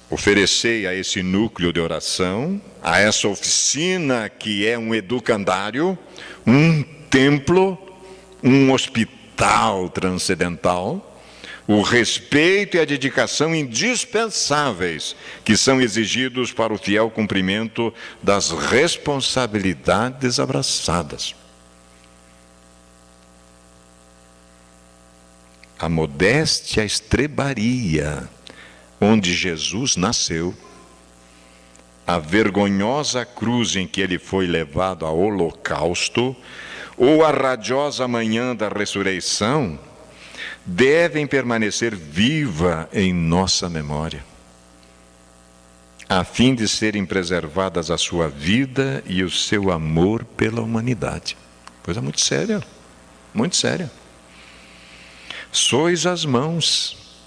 oferecei a esse núcleo de oração, a essa oficina que é um educandário, um templo, um hospital transcendental, o respeito e a dedicação indispensáveis que são exigidos para o fiel cumprimento das responsabilidades abraçadas. A modéstia estrebaria onde Jesus nasceu, a vergonhosa cruz em que ele foi levado ao holocausto, ou a radiosa manhã da ressurreição, devem permanecer viva em nossa memória, a fim de serem preservadas a sua vida e o seu amor pela humanidade. Coisa muito séria, muito séria. Sois as mãos,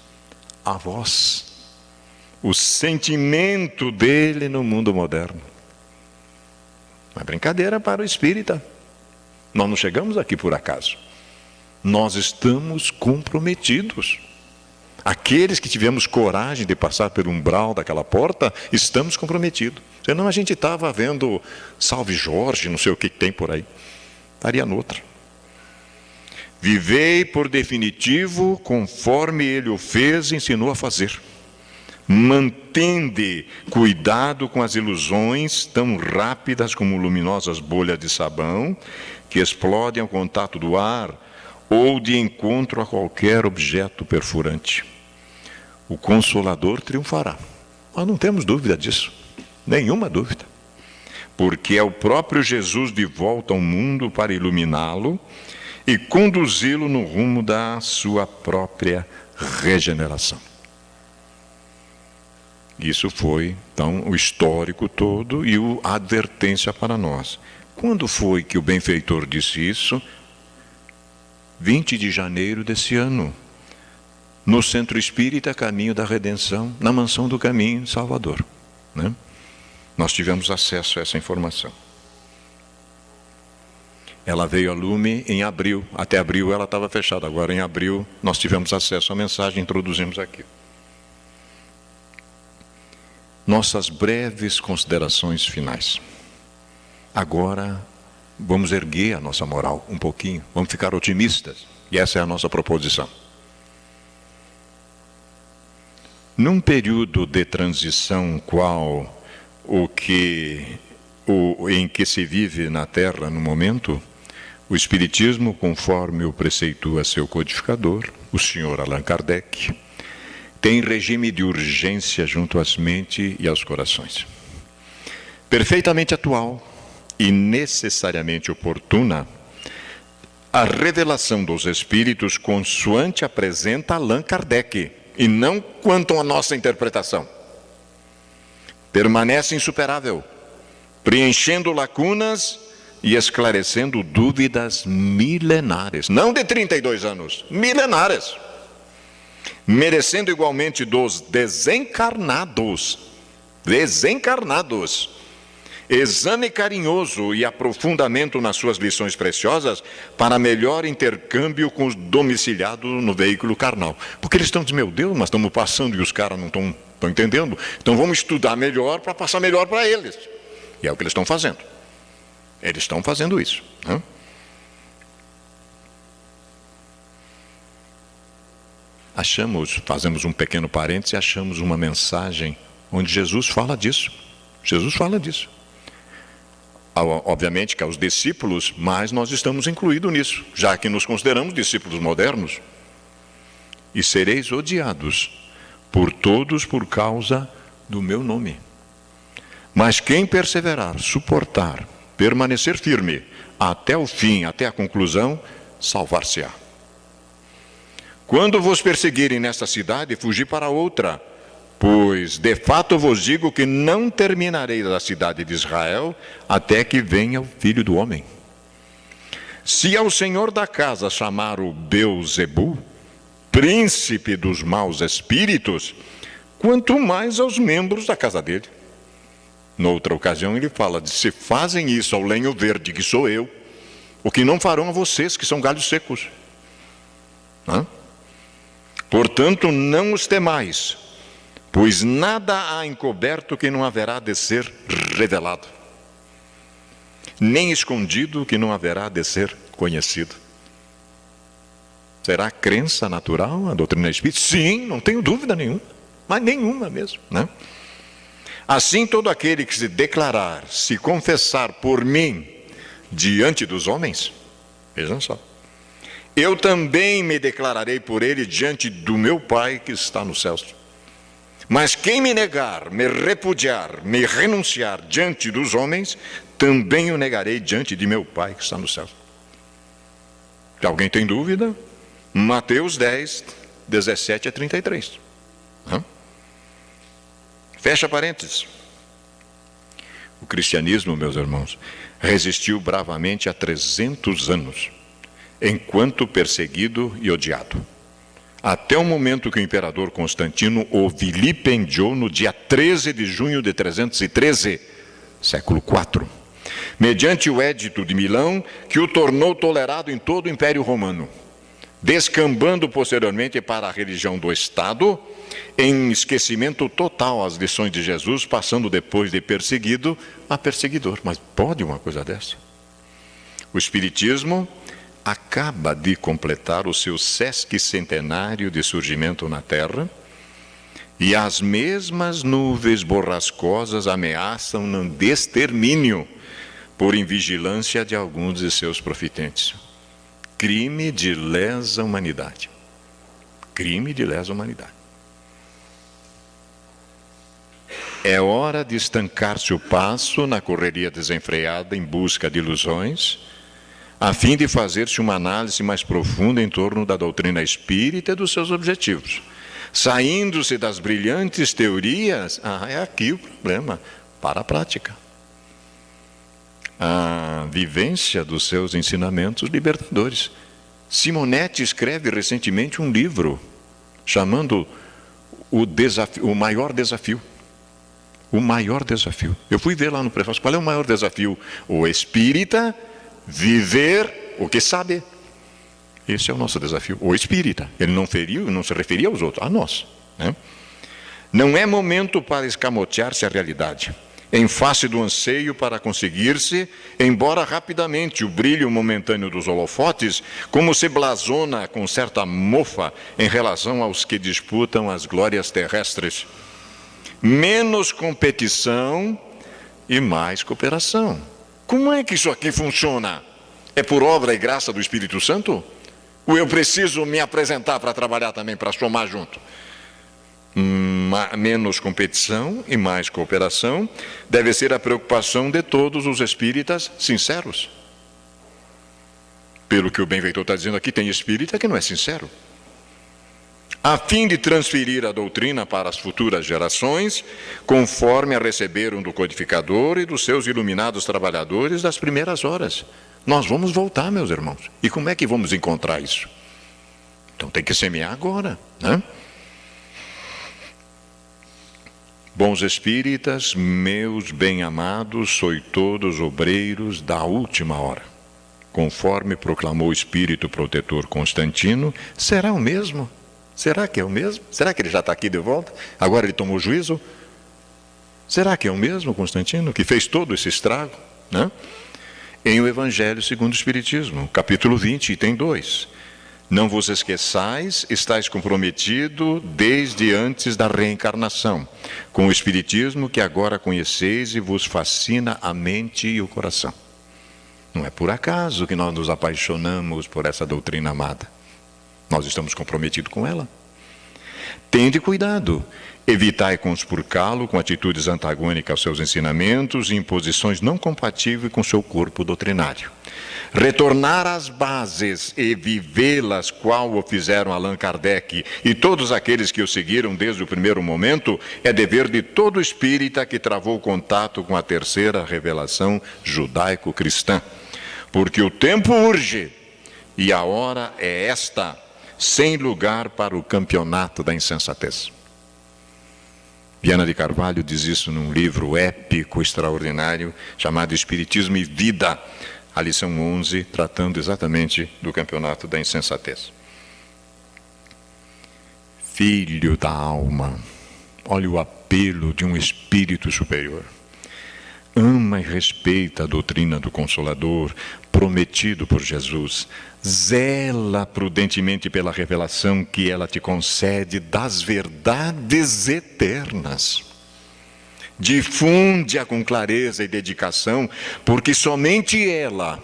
a voz, o sentimento dele no mundo moderno. Não é brincadeira para o espírita. Nós não chegamos aqui por acaso. Nós estamos comprometidos. Aqueles que tivemos coragem de passar pelo umbral daquela porta, estamos comprometidos. Senão a gente estava vendo Salve Jorge, não sei o que tem por aí. Estaria noutra. Vivei por definitivo, conforme ele o fez e ensinou a fazer. Mantende cuidado com as ilusões tão rápidas como luminosas bolhas de sabão que explodem ao contato do ar ou de encontro a qualquer objeto perfurante. O Consolador triunfará. Nós não temos dúvida disso, nenhuma dúvida. Porque é o próprio Jesus de volta ao mundo para iluminá-lo e conduzi-lo no rumo da sua própria regeneração. Isso foi, então, o histórico todo e a advertência para nós. Quando foi que o benfeitor disse isso? 20 de janeiro desse ano, no Centro Espírita Caminho da Redenção, na Mansão do Caminho, em Salvador. Né? Nós tivemos acesso a essa informação. Ela veio a lume em abril. Até abril ela estava fechada. Agora, em abril, nós tivemos acesso à mensagem e introduzimos aqui. Nossas breves considerações finais. Agora, vamos erguer a nossa moral um pouquinho. Vamos ficar otimistas. E essa é a nossa proposição. Num período de transição qual em que se vive na Terra no momento, o Espiritismo, conforme o preceitua seu codificador, o senhor Allan Kardec, tem regime de urgência junto às mentes e aos corações. perfeitamente atual e necessariamente oportuna, a revelação dos Espíritos consoante apresenta Allan Kardec, e não quanto à nossa interpretação. Permanece insuperável, preenchendo lacunas e esclarecendo dúvidas milenares, não de 32 anos, milenares, merecendo igualmente dos desencarnados, exame carinhoso e aprofundamento nas suas lições preciosas para melhor intercâmbio com os domiciliados no veículo carnal. Porque eles estão dizendo, meu Deus, nós estamos passando e os caras não estão entendendo, então vamos estudar melhor para passar melhor para eles. E é o que eles estão fazendo. Eles estão fazendo isso, né? Fazemos um pequeno parêntese, achamos uma mensagem onde Jesus fala disso. Jesus fala disso. Obviamente que aos discípulos, mas nós estamos incluídos nisso, já que nos consideramos discípulos modernos. E sereis odiados por todos por causa do meu nome. Mas quem perseverar, suportar, permanecer firme até o fim, até a conclusão, salvar-se-á. Quando vos perseguirem nesta cidade, fugi para outra, pois de fato vos digo que não terminarei da cidade de Israel até que venha o Filho do Homem. Se ao senhor da casa chamar o Beelzebu, príncipe dos maus espíritos, quanto mais aos membros da casa dele. Noutra ocasião ele fala de se fazem isso ao lenho verde, que sou eu, o que não farão a vocês, que são galhos secos. Portanto, não os temais, pois nada há encoberto que não haverá de ser revelado, nem escondido que não haverá de ser conhecido. Será crença natural a doutrina espírita? Sim, não tenho dúvida nenhuma, mas nenhuma mesmo, né? Assim, todo aquele que se declarar, se confessar por mim diante dos homens, vejam só, eu também me declararei por ele diante do meu Pai que está nos céus. Mas quem me negar, me repudiar, me renunciar diante dos homens, também o negarei diante de meu Pai que está nos céus. Se alguém tem dúvida, Mateus 10, 17 a 33. Fecha parênteses. O cristianismo, meus irmãos, resistiu bravamente há 300 anos, enquanto perseguido e odiado. Até o momento que o imperador Constantino o vilipendiou no dia 13 de junho de 313, século IV, mediante o Édito de Milão, que o tornou tolerado em todo o Império Romano, descambando posteriormente para a religião do Estado, em esquecimento total às lições de Jesus, passando depois de perseguido a perseguidor. Mas pode uma coisa dessa? O Espiritismo acaba de completar o seu sesquicentenário de surgimento na Terra, e as mesmas nuvens borrascosas ameaçam no extermínio por invigilância de alguns de seus profitentes. Crime de lesa humanidade. Crime de lesa humanidade. É hora de estancar-se o passo na correria desenfreada em busca de ilusões, a fim de fazer-se uma análise mais profunda em torno da doutrina espírita e dos seus objetivos. Saindo-se das brilhantes teorias, é aqui o problema, para a prática. A vivência dos seus ensinamentos libertadores. Simonetti escreve recentemente um livro chamando o maior desafio. O maior desafio. Eu fui ver lá no prefácio, qual é o maior desafio? O espírita viver o que sabe. Esse é o nosso desafio. O espírita. Ele não se referia aos outros, a nós, né? Não é momento para escamotear-se a realidade, em face do anseio para conseguir-se, embora rapidamente o brilho momentâneo dos holofotes, como se blasona com certa mofa em relação aos que disputam as glórias terrestres. Menos competição e mais cooperação. Como é que isso aqui funciona? É por obra e graça do Espírito Santo? Ou eu preciso me apresentar para trabalhar também, para somar junto? menos competição e mais cooperação, deve ser a preocupação de todos os espíritas sinceros. Pelo que o benfeitor está dizendo aqui, tem espírita que não é sincero. A fim de transferir a doutrina para as futuras gerações, conforme a receberam do codificador e dos seus iluminados trabalhadores das primeiras horas. Nós vamos voltar, meus irmãos. E como é que vamos encontrar isso? Então tem que semear agora, né? Bons espíritas, meus bem-amados, sois todos obreiros da última hora. Conforme proclamou o espírito protetor Constantino, será o mesmo? Será que é o mesmo? Será que ele já está aqui de volta? Agora ele tomou juízo? Será que é o mesmo Constantino, que fez todo esse estrago, né? Em o Evangelho segundo o Espiritismo, capítulo 20, item 2. Não vos esqueçais, estáis comprometido desde antes da reencarnação, com o Espiritismo que agora conheceis e vos fascina a mente e o coração. Não é por acaso que nós nos apaixonamos por essa doutrina amada. Nós estamos comprometidos com ela. Tende cuidado, evitai conspurcá-lo com atitudes antagônicas aos seus ensinamentos e imposições não compatíveis com seu corpo doutrinário. Retornar às bases e vivê-las, qual o fizeram Allan Kardec e todos aqueles que o seguiram desde o primeiro momento, é dever de todo espírita que travou contato com a terceira revelação judaico-cristã. Porque o tempo urge e a hora é esta, sem lugar para o campeonato da insensatez. Viana de Carvalho diz isso num livro épico, extraordinário, chamado Espiritismo e Vida, a lição 11, tratando exatamente do campeonato da insensatez. Filho da alma, olha o apelo de um espírito superior. Ama e respeita a doutrina do Consolador, prometido por Jesus. Zela prudentemente pela revelação que ela te concede das verdades eternas. Difunde-a com clareza e dedicação, porque somente ela,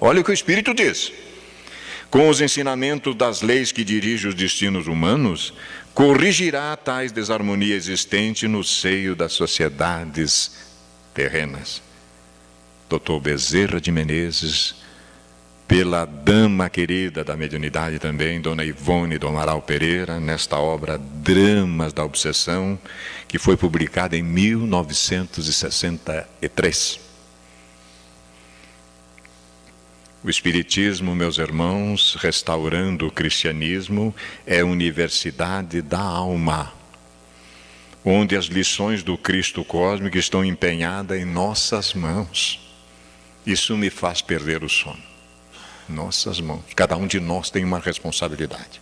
olha o que o Espírito diz, com os ensinamentos das leis que dirigem os destinos humanos, corrigirá tais desarmonia existente no seio das sociedades terrenas. Dr. Bezerra de Menezes, pela dama querida da mediunidade também, Dona Ivone do Amaral Pereira, nesta obra Dramas da Obsessão, que foi publicada em 1963. O Espiritismo, meus irmãos, restaurando o cristianismo, é a universidade da alma, onde as lições do Cristo cósmico estão empenhadas em nossas mãos. Isso me faz perder o sono. Nossas mãos. Cada um de nós tem uma responsabilidade.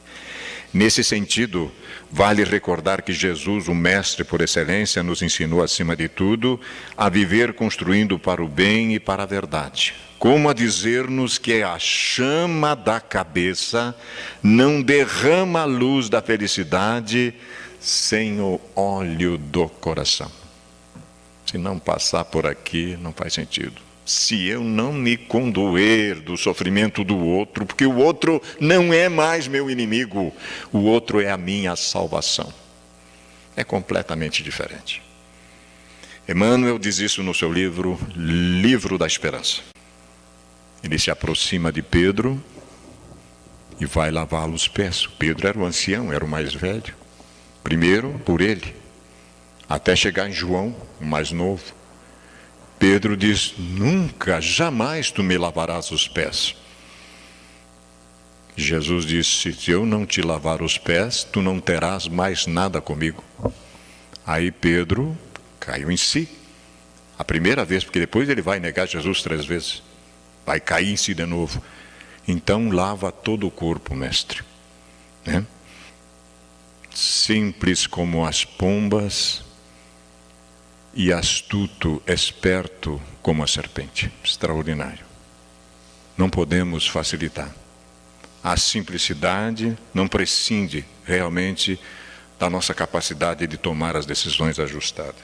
Nesse sentido, vale recordar que Jesus, o Mestre por excelência, nos ensinou, acima de tudo, a viver construindo para o bem e para a verdade. Como a dizer-nos que a chama da cabeça não derrama a luz da felicidade sem o óleo do coração. Se não passar por aqui, não faz sentido. Se eu não me condoer do sofrimento do outro, porque o outro não é mais meu inimigo, o outro é a minha salvação. É completamente diferente. Emmanuel diz isso no seu livro, Livro da Esperança. Ele se aproxima de Pedro e vai lavá-lo os pés. Pedro era o ancião, era o mais velho. Primeiro por ele, até chegar em João, o mais novo. Pedro diz, nunca, jamais tu me lavarás os pés. Jesus disse, se eu não te lavar os pés, tu não terás mais nada comigo. Aí Pedro caiu em si. A primeira vez, porque depois ele vai negar Jesus 3 vezes. Vai cair em si de novo. Então lava todo o corpo, mestre. Né? Simples como as pombas e astuto, esperto como a serpente. Extraordinário. Não podemos facilitar. A simplicidade não prescinde realmente da nossa capacidade de tomar as decisões ajustadas.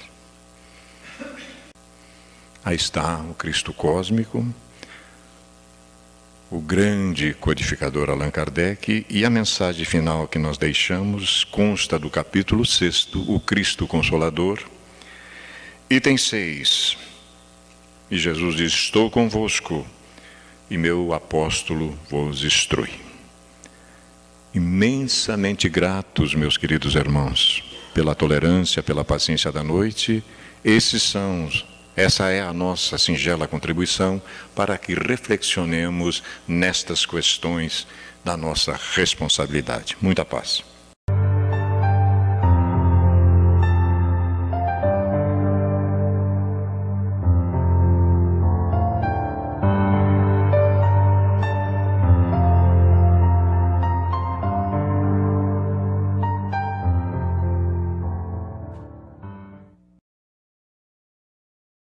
Aí está o Cristo cósmico, o grande codificador Allan Kardec, e a mensagem final que nós deixamos consta do capítulo 6º, o Cristo Consolador, item 6. E Jesus diz: estou convosco, e meu apóstolo vos instrui. Imensamente gratos, meus queridos irmãos, pela tolerância, pela paciência da noite. Essa é a nossa singela contribuição para que reflexionemos nestas questões da nossa responsabilidade. Muita paz.